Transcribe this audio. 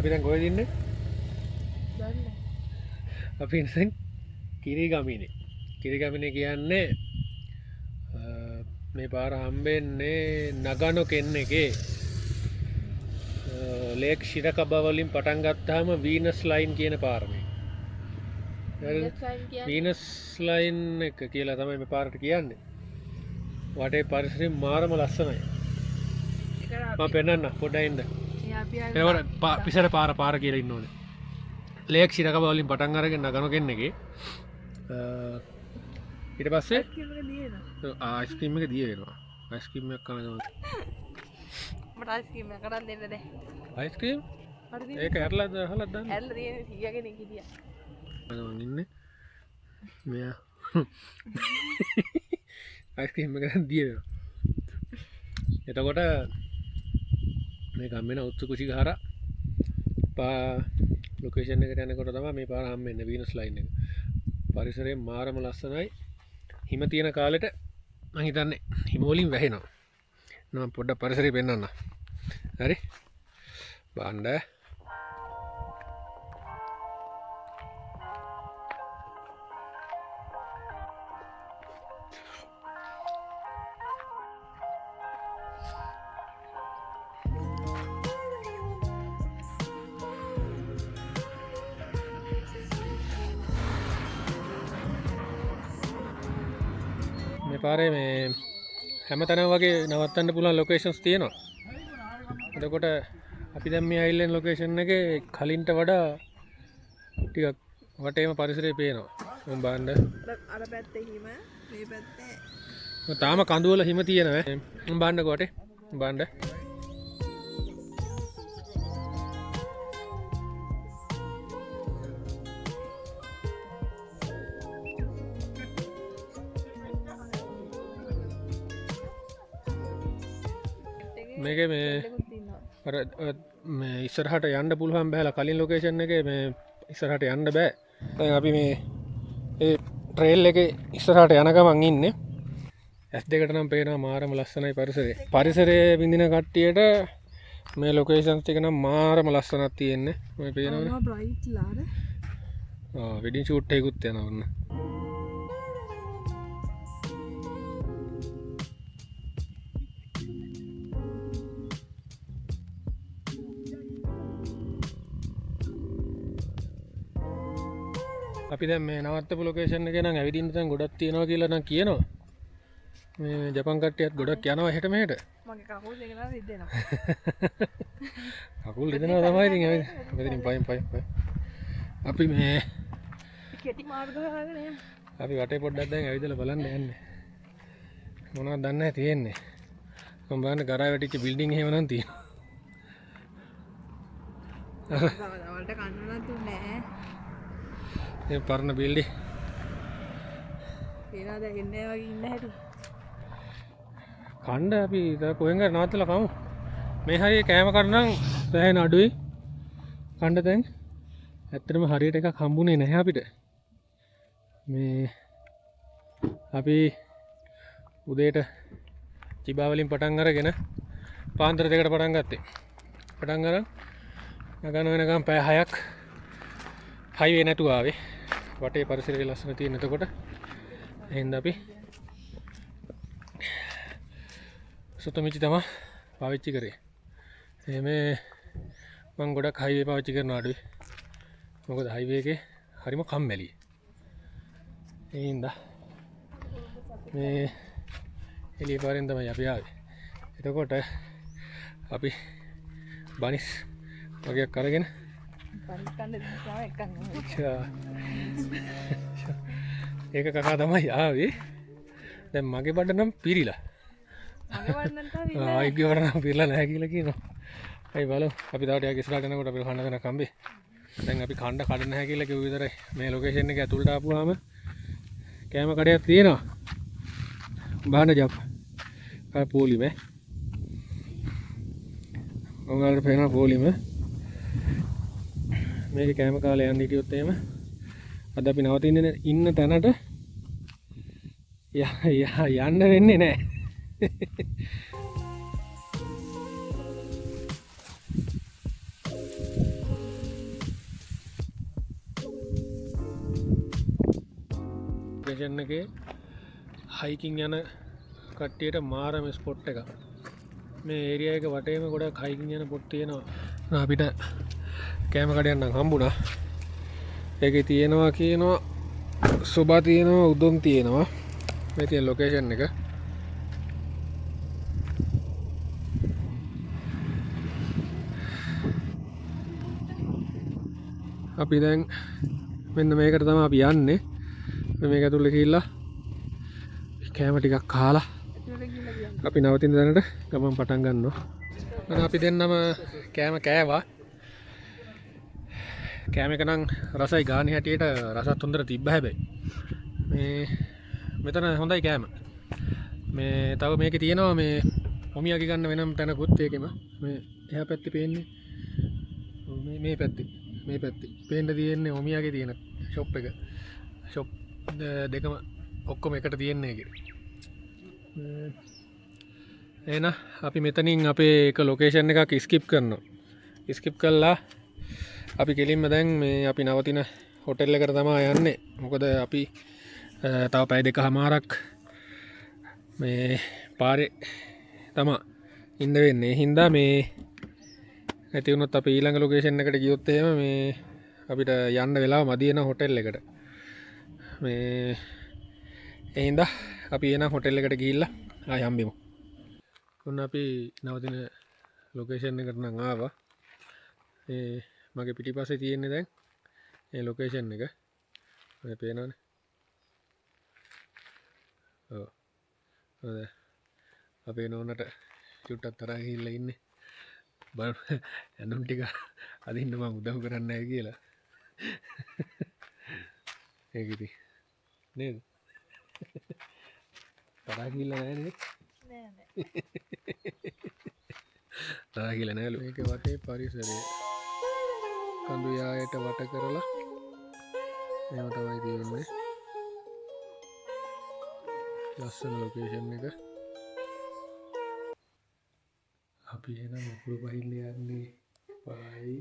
අපි දැන් කොහෙද ඉන්නේ? අපි ඉන්නේ කිරිගමිනේ. කිරිගමිනේ කියන්නේ මේ පාර හම්බෙන්නේ නගනෝ කෙන්නගේ ලේක් ශිරකබ වලින් පටන් ගත්තාම වීනස් ලයින් කියන පාර මේ. වීනස් ලයින් එක කියලා තමයි මේ පාරට කියන්නේ. වටේ පරිසරය මාරම ලස්සනයි. මම පෙන්නන්න පොඩ්ඩක් ඉන්න. එතකොට පිසර පාර කියලා ඉන්න ඕනේ. ලේක් ශිරකබ වලින් පටන් අරගෙන නගනෝ කෙන්නගේ ඊට පස්සේ අයිස්ක්‍රීම් එක දිය වෙනවා. අයිස්ක්‍රීම් එකක් කන ගමන් මට අයිස්ක්‍රීම් එක කරන් දෙන්න දේ. අයිස්ක්‍රීම්? ඒක ඇරලාද අහලා දාන්න. ඇරලා තියෙන 100 කෙනෙක් හිටියා. මම ඉන්නේ. මෙයා අයිස්ක්‍රීම් එක දිය වෙනවා. එතකොට මේ ගම්මෙන උත්සු කුෂිගහර ලොකේෂන් එකට යනකොට තමයි මේ පාර හම්බෙන්නේ වීනස් ලයින් එක. පරිසරය මාරම ලස්සනයි. හිම තියෙන කාලෙට මං හිතන්නේ හිම වලින් වැහෙනවා. මම පොඩ්ඩක් පරිසරය පෙන්නන්න. හරි? බණ්ඩ මේ පාරේ මේ හැම තැනම වගේ නවත්තන්න පුළුවන් ලොකේෂන්ස් තියෙනවා. එතකොට අපි දැන් මේ අයිලෑන්ඩ් ලොකේෂන් එකේ කලින්ට වඩා ටිකක් වටේම පරිසරය පේනවා. මම බලන්න. අර පැත්තේ හිම මේ පැත්තේ තාම කඳු වල හිම තියෙනවා. මම බලන්නකෝ වටේ. බලන්න. මේක මේ අර මේ ඉස්සරහට යන්න පුළුවන් බෑලා කලින් ලොකේෂන් එකේ මේ ඉස්සරහට යන්න බෑ. දැන් අපි මේ ඒ ට්‍රේල් එකේ ඉස්සරහට යන ගමන් ඉන්නේ. S2කට නම් පේනවා මාරම ලස්සනයි පරිසරය. පරිසරයේ විඳින කට්ටියට මේ ලොකේෂන්ස් ටික නම් මාරම ලස්සනක් තියෙන්නේ. මේ පේනවනේ. බ්‍රයිට් ලාද? වෙඩින් ෂූට් එකකුත් යනවා ඔන්න. අපි දැන් මේ නවත්තපු ලොකේෂන් එකේ නම් ඇවිදින්න දැන් ගොඩක් තියෙනවා කියලා නම් කියනවා. මේ ජපන් කට්ටියත් ගොඩක් යනවා හෙට මෙහෙට. මගේ කකුල් දෙක නම් රිදෙනවා. කකුල් රිදෙනවා තමයි ඉතින් ඇවිත්. මෙතනින් පයින්. අපි මේ කෙටි මාර්ග හොයාගෙන යමු. අපි වටේ පොඩ්ඩක් දැන් ඇවිදලා බලන්න යන්නේ. මොනවද දන්නේ නැහැ තියෙන්නේ. මම බලන්න ගරා වැටිච්ච බිල්ඩින් එහෙම නම් තියෙනවා. වලට කන්න නම් දුන්නේ නැහැ. ඒ පරණ බිල්ඩින් ඒනද එන්නේ වගේ ඉන්න හැටි. කණ්ඩ අපි කොහෙන් හරි නවත්තලා කමු. මේ හරිය කෑම කරනම් සෑහෙන අඩුයි. කණ්ඩ දැන් ඇත්තටම හරියට එකක් හම්බුනේ නැහැ අපිට. මේ අපි උදේට චිබා වලින් පටන් අරගෙන පාන්දර දෙකට පටන් ගත්තේ. පටන් අරන් නගන වෙනකම් පැය 6ක් හයිවේ නැතුව ආවේ. වටේ පරිසරය ලස්සන තියෙන. එතකොට එහෙනම් අපි සුතමිචි තමයි පාවිච්චි කරේ. මේ මම ගොඩක් හයිවේ පාවිච්චි කරන අඩුයි. මොකද හයිවේ එකේ හරිම කම්මැලි. ඒ හින්දා මේ එළිය පාරෙන් තමයි අපි ආවේ. එතකොට අපි බනිස් වගේක් අරගෙන ඒක කකා තමයි ආවේ. දැන් මගේ බඩ නම් පිරිලා. ආයිගේ බඩ නම් පිරලා නැහැ කියලා කියනවා. අයි බලමු. අපි තව ටිකක් ඉස්සරහට යනකොට අපිට කන්න දෙන කම්බේ. දැන් අපි කන්න කඩ නැහැ කියලා කිව්ව විතරයි. මේ ලොකේෂන් එක ඇතුළට ආපුවාම කෑම කඩයක් තියෙනවා. බාන ජප්. පොලිම. ඔයාලට පේනවා පොලිම. මේක කෑම කාලේ යන්න හිටියොත් එහෙම අද අපි නවතින්නේ ඉන්න තැනට යන්න වෙන්නේ නැහැ. ලොකේෂන් එකේ හයිකින් යන කට්ටියට මාරම ස්පොට් එක. මේ ඒරියා එක වටේම ගොඩක් හයිකින් යන පොට් තියෙනවා. අපිට කෑම කඩයක් නම් හම්බුණා. ඒකේ තියෙනවා කියනවා සොබා තියෙනවා උදොම් තියෙනවා. මේ තියෙන ලොකේෂන් එක. අපි දැන් මෙන්න මේකට තමයි අපි යන්නේ. මේක ඇතුළේ ගිහිල්ලා කෑම ටිකක් කාලා අපි නවතින දැනට ගමන් පටන් ගන්නවා. අපි දෙන්නම කෑම කෑවා. කෑම එක නම් රසයි ගානේ හැටියට රසත් හොඳට තිබ්බා හැබැයි. මේ මෙතන හොඳයි කෑම. මේ තව මේකේ තියෙනවා මේ ඔමියාගේ ගන්න වෙනම තැනකුත් ඒකෙම. මේ එහා පැත්තේ පේන්නේ මේ පැත්තේ. මේ පැත්තේ පේන්න තියෙන්නේ ඔමියාගේ තියෙන ෂොප් එක. ෂොප් දෙකම ඔක්කොම එකට තියෙන්නේ ඒකේ. එහෙනම් අපි මෙතනින් අපේ එක ලොකේෂන් එකක් ස්කිප් කරනවා. ස්කිප් කළා අපි කෙලින්ම දැන් මේ අපි නවතින හොටෙල් එකට තමයි යන්නේ. මොකද අපි තව පැය දෙකමාරක් මේ පාරේ තමයි ඉන්න වෙන්නේ. හින්දා මේ නැති වුණොත් අපි ඊළඟ ලොකේෂන් එකට ගියොත් එහෙම මේ අපිට යන්න වෙලාව මදි වෙන හොටෙල් එකට. මේ ඒ හින්දා අපි එන හොටෙල් එකට ගිහිල්ලා ආයෙ හම්බෙමු. ඔන්න අපි නවතින ලොකේෂන් එකට නම් ආවා. ඒ මගේ පිටිපස්සේ තියෙන්නේ දැන් මේ ලොකේෂන් එක. මේ පේනවනේ. ඔව්. හොඳයි. අපේ නෝනට චුට්ටක් තරහ ගිහිල්ලා ඉන්නේ. බලන්න ඇඳුම් ටික අදින්න මම උදව් කරන්නේ නැහැ කියලා. ඒක ඉතින් නේද? තරහ ගිහිල්ලා නැහැ නේද? නෑ. තරහ ගිහිල්ලා නැහැ. මේකේ වටේ පරිසරය කඳු යායට වට කරලා එහෙම තමයි තියෙන්නේ. ලස්සන ලොකේෂන් එක. අපි එනම් උකුරු පහින්න යන්නේ. බයි.